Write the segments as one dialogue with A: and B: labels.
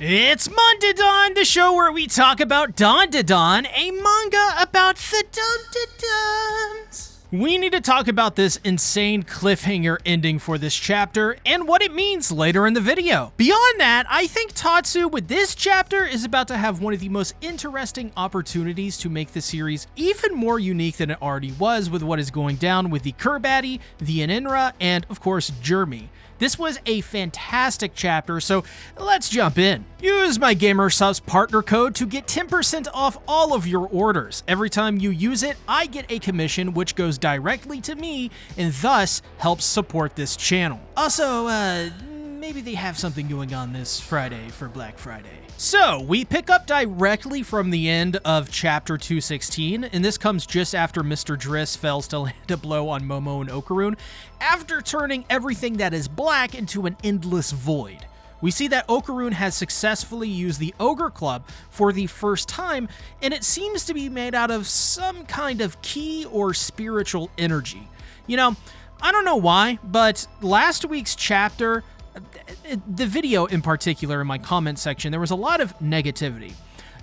A: It's Dandadan, the show where we talk about Dandadan, a manga about the Dandadans. We need to talk about this insane cliffhanger ending for this chapter and what it means later in the video. Beyond that, I think Tatsu with this chapter is about to have one of the most interesting opportunities to make the series even more unique than it already was with what is going down with the Kurbatty, the Ininra, and of course Jeremy. This was a fantastic chapter, so let's jump in. Use my GamerSubs partner code to get 10% off all of your orders. Every time you use it, I get a commission which goes directly to me and thus helps support this channel. Also, maybe they have something going on this Friday for Black Friday. So, we pick up directly from the end of chapter 216, and this comes just after Mr. Dris fails to land a blow on Momo and Okarun, after turning everything that is black into an endless void. We see that Ocaroon has successfully used the Ogre Club for the first time, and it seems to be made out of some kind of key or spiritual energy. You know, I don't know why, but last week's chapter, the video in particular in my comment section, there was a lot of negativity.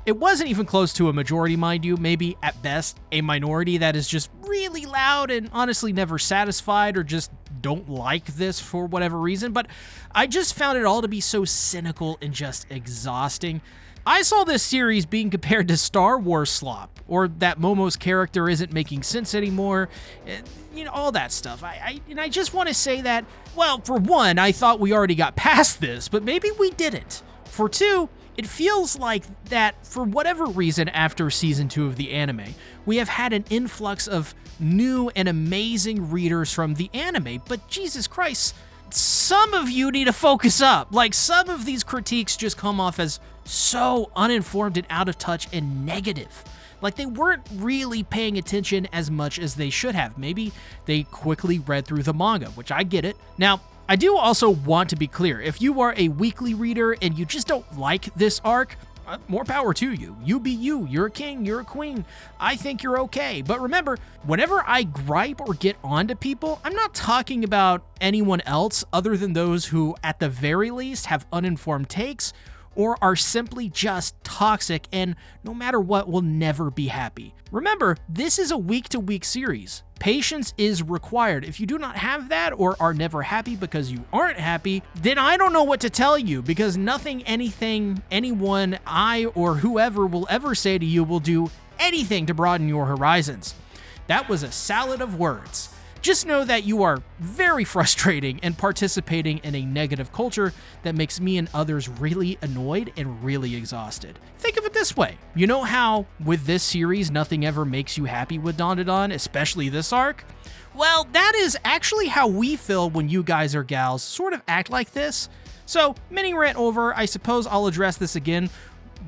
A: It wasn't even close to a majority, mind you, maybe at best a minority that is just really loud and honestly never satisfied or just don't like this for whatever reason, but I just found it all to be so cynical and just exhausting. I saw this series being compared to Star Wars slop, or that Momo's character isn't making sense anymore, you know, all that stuff. I just want to say that, well, for one, I thought we already got past this, but maybe we didn't. For two, it feels like that for whatever reason after season 2 of the anime, we have had an influx of new and amazing readers from the anime, but Jesus Christ, some of you need to focus up. Like, some of these critiques just come off as so uninformed and out of touch and negative. Like, they weren't really paying attention as much as they should have. Maybe they quickly read through the manga, which I get it. Now, I do also want to be clear. If you are a weekly reader and you just don't like this arc, more power to you. You be you. You're a king. You're a queen. I think you're okay. But remember, whenever I gripe or get onto people, I'm not talking about anyone else other than those who, at the very least, have uninformed takes or are simply just toxic and no matter what will never be happy. Remember, this is a week-to-week series. Patience is required. If you do not have that or are never happy because you aren't happy, then I don't know what to tell you, because nothing, anything, anyone, I or whoever will ever say to you will do anything to broaden your horizons. That was a salad of words. Just know that you are very frustrating and participating in a negative culture that makes me and others really annoyed and really exhausted. Think of it this way. You know how with this series nothing ever makes you happy with Dandadan, especially this arc? Well, that is actually how we feel when you guys or gals sort of act like this. So, mini rant over. I suppose I'll address this again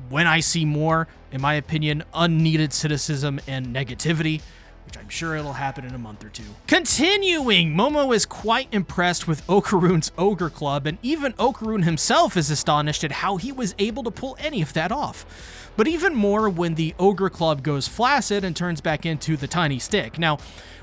A: when I see more, in my opinion, unneeded cynicism and negativity, which I'm sure it'll happen in a month or two. Continuing, Momo is quite impressed with Okarun's Ogre Club, and even Okarun himself is astonished at how he was able to pull any of that off. But even more when the Ogre Club goes flaccid and turns back into the tiny stick. Now,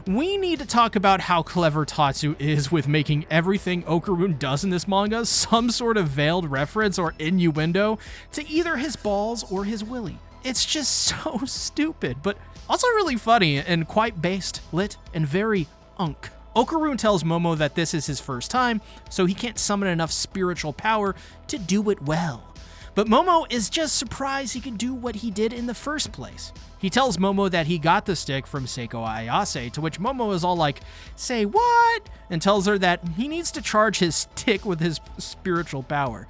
A: we need to talk about how clever Tatsu is with making everything Okarun does in this manga some sort of veiled reference or innuendo to either his balls or his willy. It's just so stupid, but also really funny and quite based, lit, and very unk. Okarun tells Momo that this is his first time, so he can't summon enough spiritual power to do it well. But Momo is just surprised he can do what he did in the first place. He tells Momo that he got the stick from Seiko Ayase, to which Momo is all like, "Say what?" and tells her that he needs to charge his stick with his spiritual power.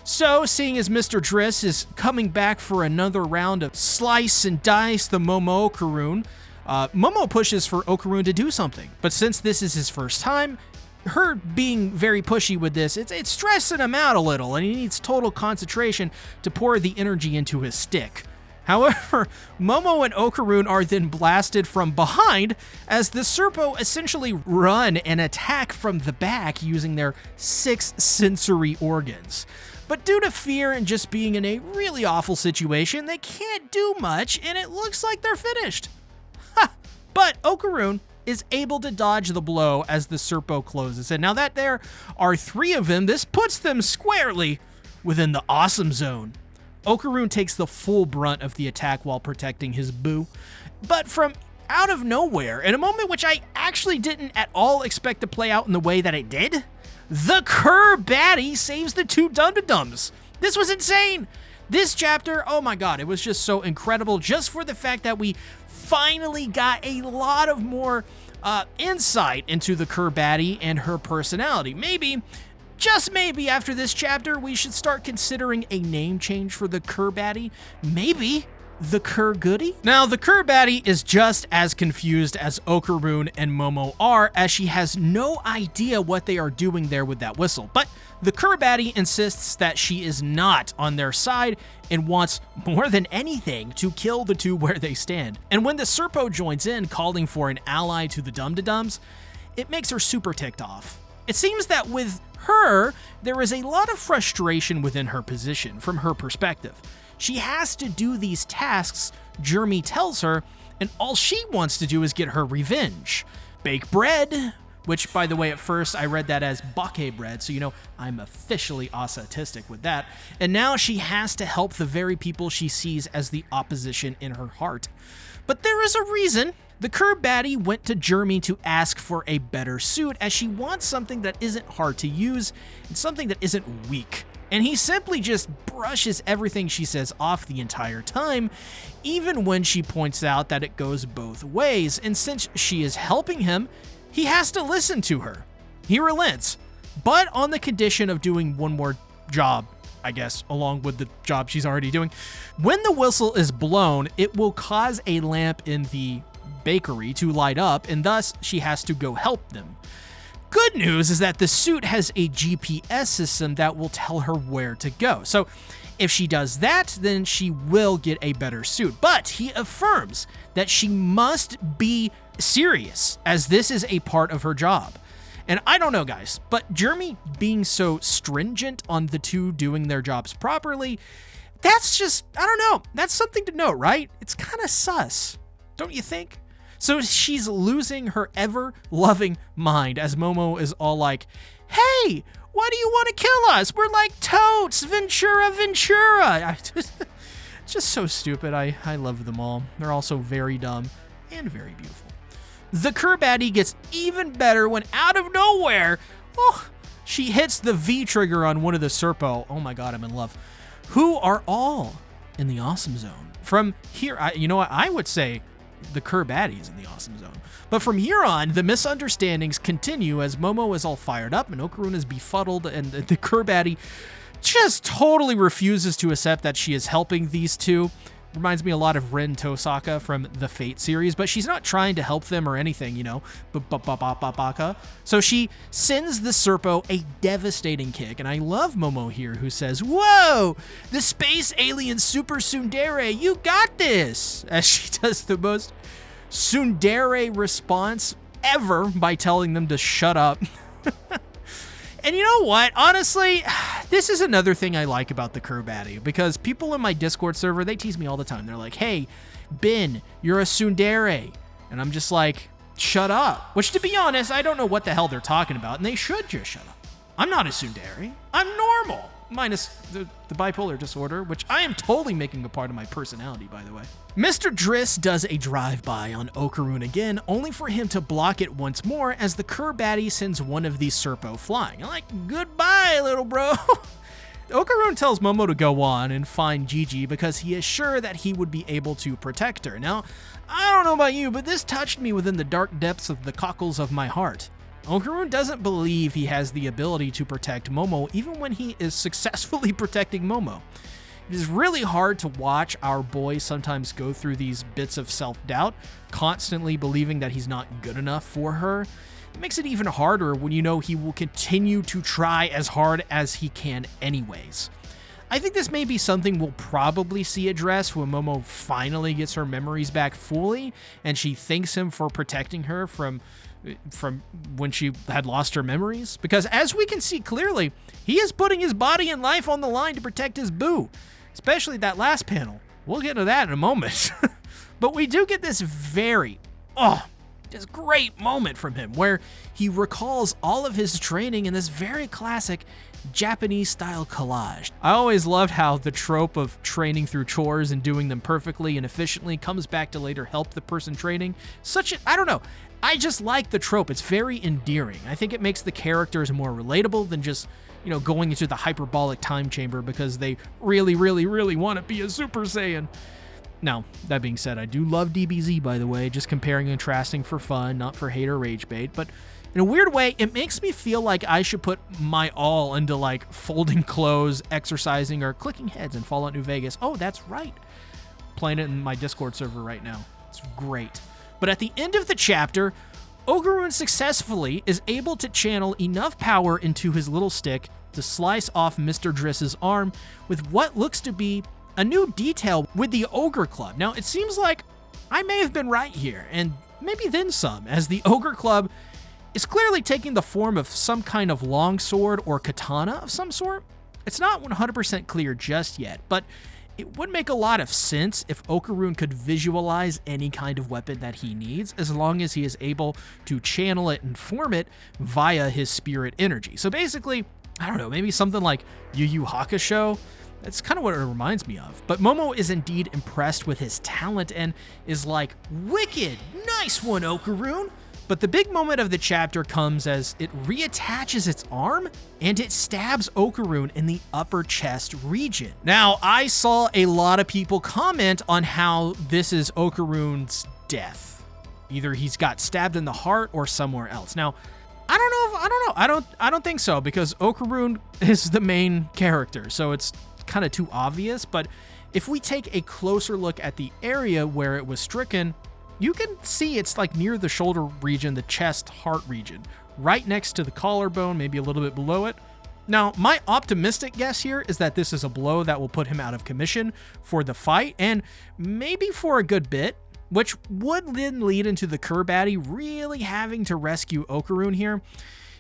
A: So, seeing as Mr. Dris is coming back for another round of slice and dice the Momo Okarun, Momo pushes for Okarun to do something. But since this is his first time, her being very pushy with this, it's stressing him out a little, and he needs total concentration to pour the energy into his stick. However, Momo and Okarun are then blasted from behind as the Serpo essentially run and attack from the back using their 6 sensory organs. But due to fear and just being in a really awful situation, they can't do much, and it looks like they're finished. Ha! But Okarun is able to dodge the blow as the Serpo closes. And now that there are 3 of them, this puts them squarely within the awesome zone. Okarun takes the full brunt of the attack while protecting his boo, but from out of nowhere, in a moment which I actually didn't at all expect to play out in the way that it did, the Kurbatty saves the two Dandadans. This was insane. This chapter, oh my god, it was just so incredible just for the fact that we finally got a lot of more insight into the Kurbatty and her personality. Maybe, just maybe after this chapter, we should start considering a name change for the Kurbatty. Maybe the Kurgoody? Now, the Kurbatty is just as confused as Okarun and Momo are, as she has no idea what they are doing there with that whistle. But the Kurbatty insists that she is not on their side and wants more than anything to kill the two where they stand. And when the Serpo joins in, calling for an ally to the Dum-de-Dums, it makes her super ticked off. It seems that with her, there is a lot of frustration within her position, from her perspective. She has to do these tasks Jeremy tells her, and all she wants to do is get her revenge. Bake bread, which, by the way, at first I read that as bake bread, so you know I'm officially autistic with that. And now she has to help the very people she sees as the opposition in her heart. But there is a reason. The Kurbatty went to Jeremy to ask for a better suit, as she wants something that isn't hard to use and something that isn't weak. And he simply just brushes everything she says off the entire time, even when she points out that it goes both ways. And since she is helping him, he has to listen to her. He relents, but on the condition of doing one more job, I guess, along with the job she's already doing. When the whistle is blown, it will cause a lamp in the bakery to light up, and thus she has to go help them. Good news is that the suit has a GPS system that will tell her where to go. So if she does that, then she will get a better suit. But he affirms that she must be serious, as this is a part of her job. And I don't know, guys, but Jeremy being so stringent on the two doing their jobs properly, that's just, I don't know, that's something to note, right? It's kind of sus, don't you think? So she's losing her ever-loving mind as Momo is all like, hey, why do you want to kill us? We're like totes, Ventura, Ventura. Just so stupid. I love them all. They're all so very dumb and very beautiful. The Kurbatty gets even better when out of nowhere, she hits the V trigger on one of the Serpo. Oh my god, I'm in love. Who are all in the awesome zone. From here, you know what, I would say the Kurbatty is in the awesome zone. But from here on, the misunderstandings continue as Momo is all fired up and Okarun is befuddled, and the Kurbatty just totally refuses to accept that she is helping these two. Reminds me a lot of Rin Tosaka from the Fate series, but she's not trying to help them or anything, you know. So she sends the Serpo a devastating kick, and I love Momo here, who says, "Whoa, the space alien super tsundere, you got this!" As she does the most tsundere response ever by telling them to shut up. And you know what? Honestly, this is another thing I like about the Kurbatty, because people in my Discord server, they tease me all the time. They're like, hey, Ben, you're a tsundere. And I'm just like, shut up. Which, to be honest, I don't know what the hell they're talking about, and they should just shut up. I'm not a tsundere. I'm normal. Minus the bipolar disorder, which I am totally making a part of my personality, by the way. Mr. Dris does a drive-by on Okarun again, only for him to block it once more as the Kurbatty sends one of these Serpo flying. I'm like, goodbye, little bro. Okarun tells Momo to go on and find Gigi because he is sure that he would be able to protect her. Now, I don't know about you, but this touched me within the dark depths of the cockles of my heart. Okarun doesn't believe he has the ability to protect Momo even when he is successfully protecting Momo. It is really hard to watch our boy sometimes go through these bits of self-doubt, constantly believing that he's not good enough for her. It makes it even harder when you know he will continue to try as hard as he can anyways. I think this may be something we'll probably see addressed when Momo finally gets her memories back fully and she thanks him for protecting her from when she had lost her memories. Because as we can see clearly, he is putting his body and life on the line to protect his boo, especially that last panel. We'll get to that in a moment. But we do get this very, this great moment from him where he recalls all of his training in this very classic Japanese-style collage. I always loved how the trope of training through chores and doing them perfectly and efficiently comes back to later help the person training. I don't know. I just like the trope. It's very endearing. I think it makes the characters more relatable than just, going into the hyperbolic time chamber because they really, really, really want to be a Super Saiyan. Now, that being said, I do love DBZ, by the way, just comparing and contrasting for fun, not for hate or rage bait, but in a weird way, it makes me feel like I should put my all into like folding clothes, exercising, or clicking heads in Fallout New Vegas. Oh, that's right. Playing it in my Discord server right now. It's great. But at the end of the chapter, Okarun successfully is able to channel enough power into his little stick to slice off Mr. Dris's arm with what looks to be a new detail with the Ogre Club. Now, it seems like I may have been right here, and maybe then some, as the Ogre Club is clearly taking the form of some kind of longsword or katana of some sort. It's not 100% clear just yet, but it would make a lot of sense if Okarun could visualize any kind of weapon that he needs, as long as he is able to channel it and form it via his spirit energy. So basically, I don't know, maybe something like Yu Yu Hakusho. That's kind of what it reminds me of. But Momo is indeed impressed with his talent and is like, "Wicked! Nice one, Okarun!" But the big moment of the chapter comes as it reattaches its arm and it stabs Okarun in the upper chest region. Now, I saw a lot of people comment on how this is Okarun's death. Either he's got stabbed in the heart or somewhere else. Now, I don't think so, because Okarun is the main character, so it's kind of too obvious. But if we take a closer look at the area where it was stricken, you can see it's like near the shoulder region, the chest heart region, right next to the collarbone, maybe a little bit below it. Now, my optimistic guess here is that this is a blow that will put him out of commission for the fight, and maybe for a good bit, which would then lead into the Kurbatty really having to rescue Okarun here.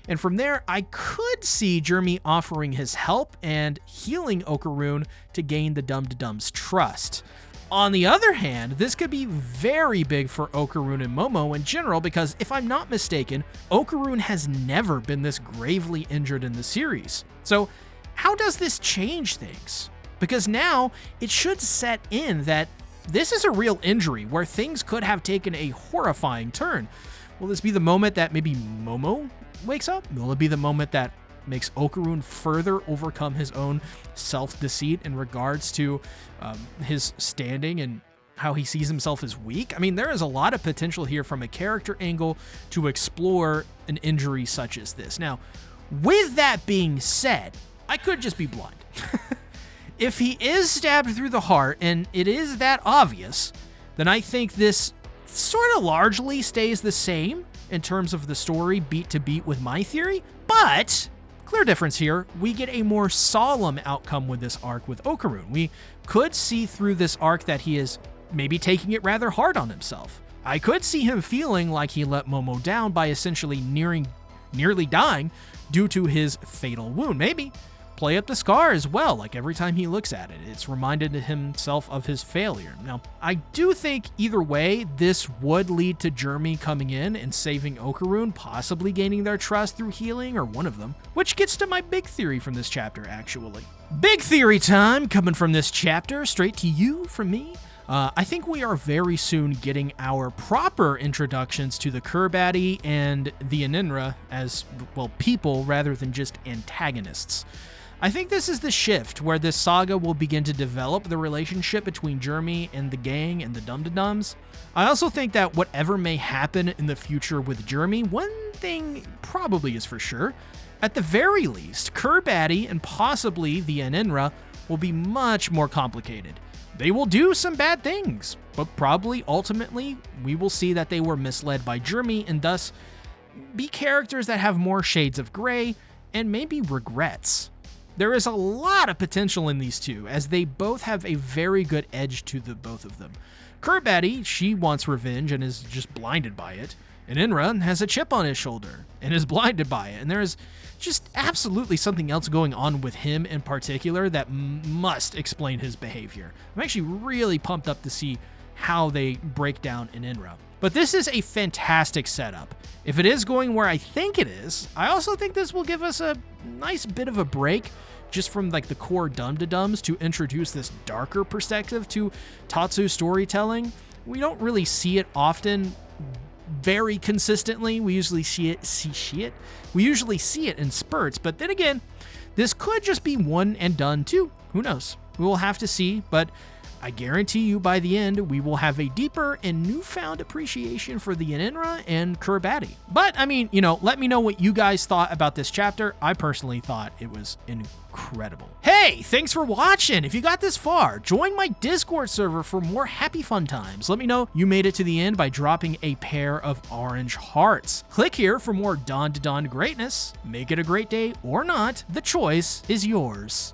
A: And from there, I could see Jeremy offering his help and healing Okarun to gain the Dum-Da-Dum's trust. On the other hand, this could be very big for Okarun and Momo in general, because if I'm not mistaken, Okarun has never been this gravely injured in the series. So how does this change things? Because now it should set in that this is a real injury where things could have taken a horrifying turn. Will this be the moment that maybe Momo wakes up? Will it be the moment that makes Okarun further overcome his own self-deceit in regards to his standing and how he sees himself as weak? I mean, there is a lot of potential here from a character angle to explore an injury such as this. Now, with that being said, I could just be blind. If he is stabbed through the heart and it is that obvious, then I think this sort of largely stays the same in terms of the story beat to beat with my theory, but clear difference here, we get a more solemn outcome with this arc with Okarun. We could see through this arc that he is maybe taking it rather hard on himself. I could see him feeling like he let Momo down by essentially nearly dying due to his fatal wound. Maybe play up the scar as well, like every time he looks at it, it's reminded himself of his failure. Now, I do think either way, this would lead to Jeremy coming in and saving Okarun, possibly gaining their trust through healing, or one of them, which gets to my big theory from this chapter, actually. Big theory time coming from this chapter, straight to you from me. I think we are very soon getting our proper introductions to the Kurbatty and the Aninra as, well, people rather than just antagonists. I think this is the shift where this saga will begin to develop the relationship between Jeremy and the gang and the Dum-Da-Dums. I also think that whatever may happen in the future with Jeremy, one thing probably is for sure. At the very least, Kurbatty and possibly the Aninra will be much more complicated. They will do some bad things, but probably ultimately we will see that they were misled by Jeremy and thus be characters that have more shades of gray and maybe regrets. There is a lot of potential in these two, as they both have a very good edge to the both of them. Kurbatty, she wants revenge and is just blinded by it. And Inra has a chip on his shoulder and is blinded by it. And there is just absolutely something else going on with him in particular that must explain his behavior. I'm actually really pumped up to see how they break down an Inra. But this is a fantastic setup. If it is going where I think it is, I also think this will give us a nice bit of a break just from like the core Dum-Da-Dums to introduce this darker perspective to Tatsu's storytelling. We don't really see it often very consistently. We usually see it. We usually see it in spurts, but then again, this could just be one and done too. Who knows? We will have to see, but I guarantee you by the end, we will have a deeper and newfound appreciation for the Inra and Kurbatty. But I mean, let me know what you guys thought about this chapter. I personally thought it was incredible. Hey, thanks for watching. If you got this far, join my Discord server for more happy fun times. Let me know you made it to the end by dropping a pair of orange hearts. Click here for more Dandadan greatness. Make it a great day or not. The choice is yours.